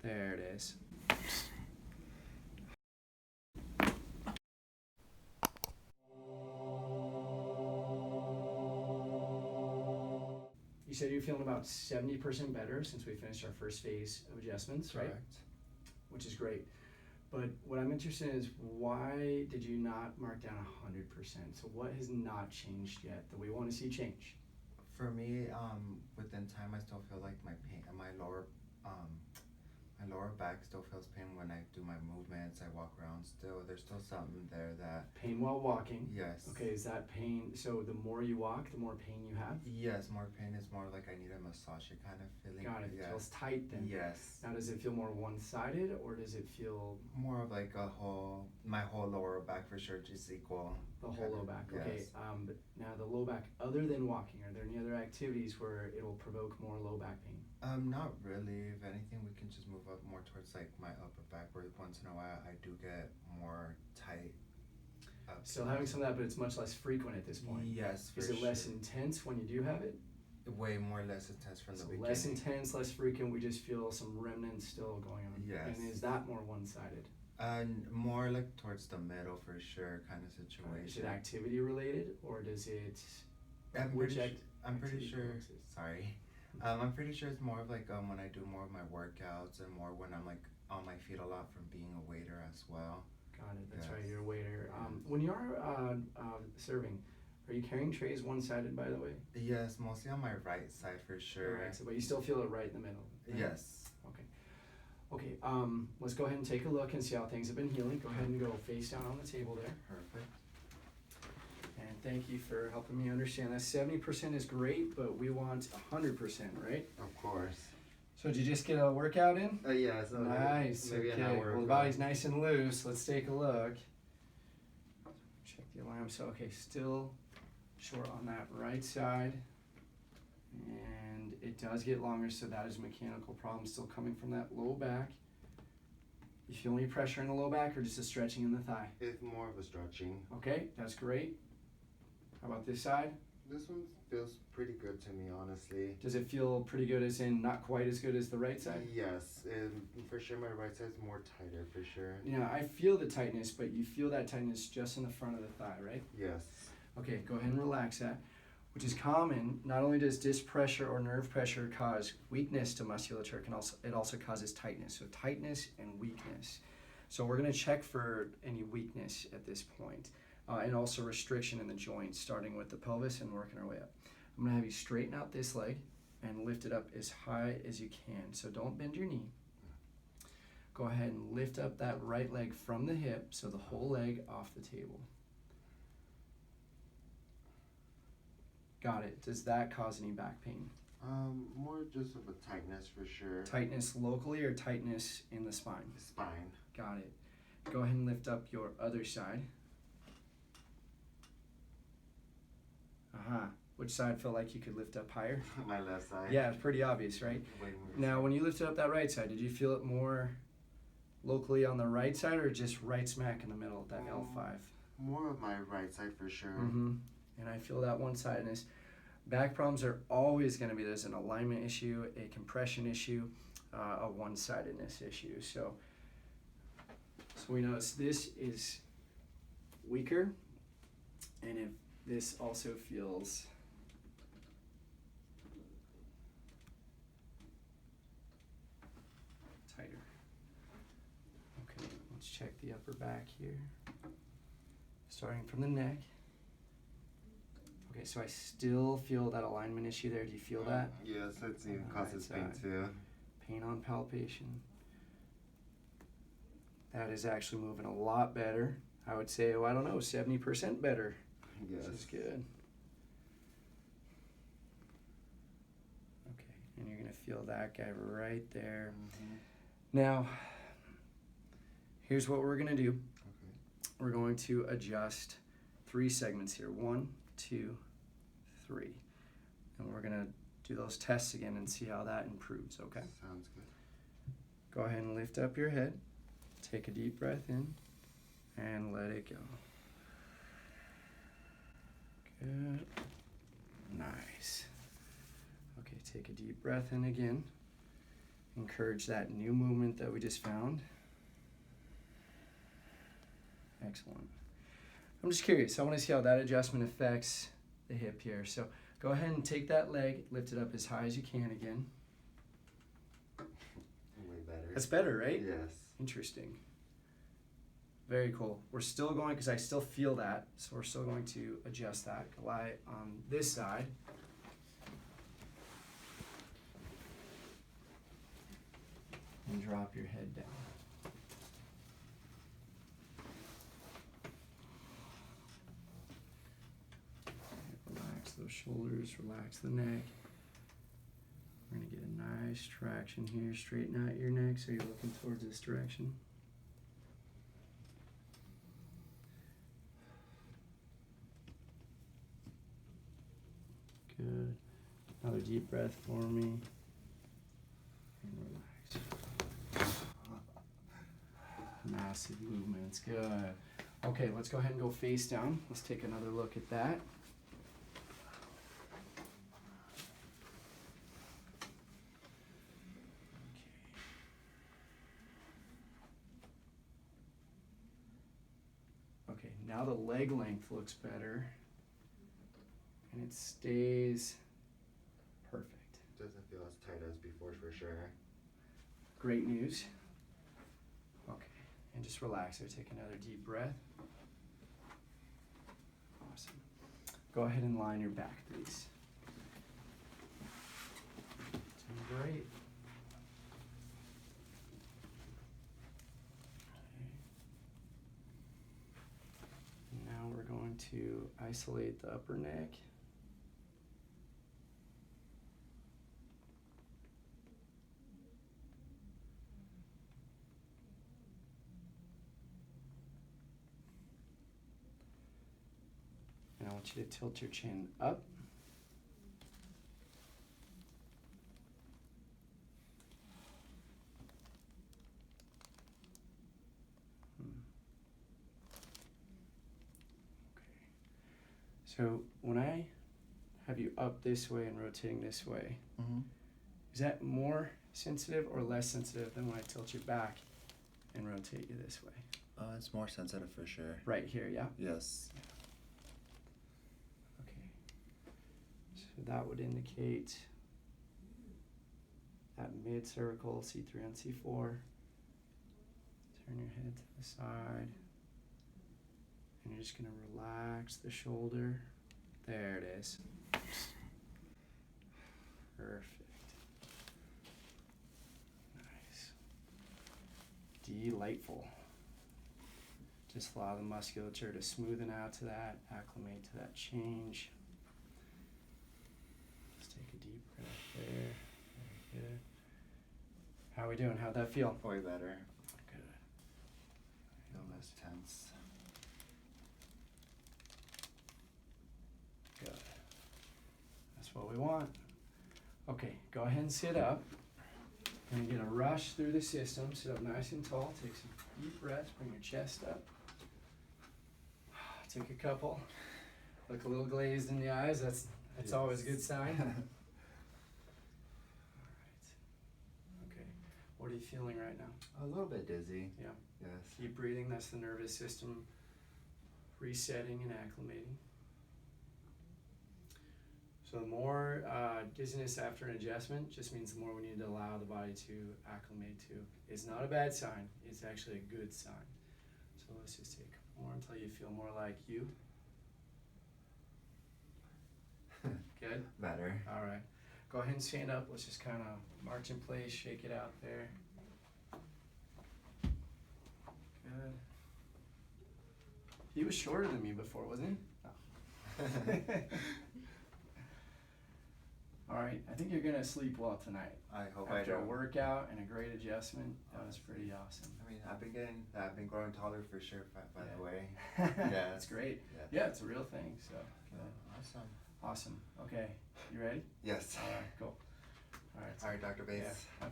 There it is. You said you're feeling about 70% better since we finished our first phase of adjustments, right? Correct. Which is great. But what I'm interested in is why did you not mark down 100%? So what has not changed yet that we want to see change? For me, within time, I still feel like my pain, my lower back still feels pain when I do my movements. I walk around still. There's still something there that. Pain while walking. Yes. Okay, is that pain? So the more you walk, the more pain you have? Yes, more pain is more like I need a massage kind of feeling. Got it. Yes. It feels tight then. Yes. Now, does it feel more one-sided or does it feel? More of like my whole lower back for sure just equal. The whole low back. Yes. Okay. But now the low back, other than walking, are there any other activities where it'll provoke more low back pain? Not really. If anything, we can just move up more towards like my upper back, where once in a while I do get more tight. Still having some of that, but it's much less frequent at this point. Yes, for Is it less intense when you do have it? Way more less intense from the beginning. Less intense, less frequent. We just feel some remnants still going on. Yes. And is that more one-sided? More like towards the middle for sure, kind of situation. Is it activity related or does it? I'm pretty sure. Sorry. I'm pretty sure it's more of like when I do more of my workouts and more when I'm like on my feet a lot from being a waiter as well. Got it. That's Yes. right. You're a waiter. When you're serving, are you carrying trays one-sided, by the way? Yes, mostly on my right side for sure. Right, so, but you still feel it right in the middle. Right? Yes. Okay. Okay. Let's go ahead and take a look and see how things have been healing. Go ahead and go face down on the table there. Perfect. And thank you for helping me understand that 70% is great, but we want 100%, right? Of course. So did you just get a workout in? Yeah. So Nice. maybe Okay. an hour. Well, the body's nice and loose. Let's take a look. Check the alarm. So okay, still short on that right side, and it does get longer. So that is a mechanical problem still coming from that low back. You feel any pressure in the low back or just a stretching in the thigh? It's more of a stretching. Okay, that's great. How about this side? This one feels pretty good to me, honestly. Does it feel pretty good as in not quite as good as the right side? Yes, and for sure my right side's more tighter for sure. Yeah, I feel the tightness, but you feel that tightness just in the front of the thigh, right? Yes. Okay, go ahead and relax that, which is common. Not only does disc pressure or nerve pressure cause weakness to musculature, it also causes tightness. So tightness and weakness. So we're going to check for any weakness at this point. And also restriction in the joints, starting with the pelvis and working our way up. I'm going to have you straighten out this leg and lift it up as high as you can. So don't bend your knee. Go ahead and lift up that right leg from the hip, so the whole leg off the table. Got it. Does that cause any back pain? More just of a tightness for sure. Tightness locally or tightness in the spine? Spine. Got it. Go ahead and lift up your other side. Which side felt like you could lift up higher? My left side. Yeah, it's pretty obvious, right? Now, when you lifted up that right side, did you feel it more locally on the right side or just right smack in the middle of that L5? More of my right side for sure. Mm-hmm. And I feel that one-sidedness. Back problems are always going to be, there's an alignment issue, a compression issue, a one-sidedness issue. So we notice this is weaker, and if this also feels tighter. Okay, let's check the upper back here. Starting from the neck. Okay, so I still feel that alignment issue there. Do you feel that? Yes, it causes pain too. Pain on palpation. That is actually moving a lot better. I would say, I don't know, 70% better. Yes. Which is good. Okay, and you're going to feel that guy right there. Mm-hmm. Now, here's what we're going to do. Okay. We're going to adjust 3 segments here. 1, 2, 3. And we're going to do those tests again and see how that improves, okay? Sounds good. Go ahead and lift up your head. Take a deep breath in and let it go. Good. Nice. Okay, take a deep breath in again encourage that new movement that we just found. Excellent. I'm just curious. I want to see how that adjustment affects the hip here. So go ahead and take that leg, lift it up as high as you can again. Way better. That's better, right? Yes. Interesting. Very cool. We're still going, because I still feel that, so we're still going to adjust that. Lie on this side. And drop your head down. Relax those shoulders, relax the neck. We're going to get a nice traction here. Straighten out your neck so you're looking towards this direction. Good. Another deep breath for me. And relax. Massive movements. Good. Okay, let's go ahead and go face down. Let's take another look at that. Okay, now the leg length looks better. And it stays perfect. Doesn't feel as tight as before for sure. Great news. Okay, and just relax there. Take another deep breath. Awesome. Go ahead and line your back, please. Doing great. Okay. Now we're going to isolate the upper neck. I want you to tilt your chin up. Okay. So when I have you up this way and rotating this way, is that more sensitive or less sensitive than when I tilt you back and rotate you this way? It's more sensitive for sure. Right here, yeah? Yes. Yeah. Okay. So that would indicate that mid-cervical, C3 and C4. Turn your head to the side. And you're just going to relax the shoulder. There it is. Perfect. Nice. Delightful. Just allow the musculature to smoothen out to that, acclimate to that change. Just take a deep breath there. Very good. How are we doing? How'd that feel? Way better. Good. Feel less tense. Good. That's what we want. Okay, go ahead and sit up. You're gonna get a rush through the system. Sit up nice and tall. Take some deep breaths. Bring your chest up. Take a couple. Look a little glazed in the eyes. That's Yes. always a good sign. All right. Okay. What are you feeling right now? A little bit dizzy. Yeah. Yes. Keep breathing. That's the nervous system resetting and acclimating. So the more dizziness after an adjustment just means the more we need to allow the body to acclimate to. It's not a bad sign. It's actually a good sign. So let's just take more until you feel more like you. Good? Better. All right. Go ahead and stand up. Let's just kind of march in place, shake it out there. Good. He was shorter than me before, wasn't he? Oh. All right. I think you're going to sleep well tonight. I hope I do. After a workout and a great adjustment, that was pretty awesome. I mean, I've been growing taller for sure, by the way. Yeah, that's great. Yeah. Yeah, it's a real thing. So, Awesome. awesome. Okay, you ready? Yes. All right, cool. All right. All right, Dr. Bates. Yeah.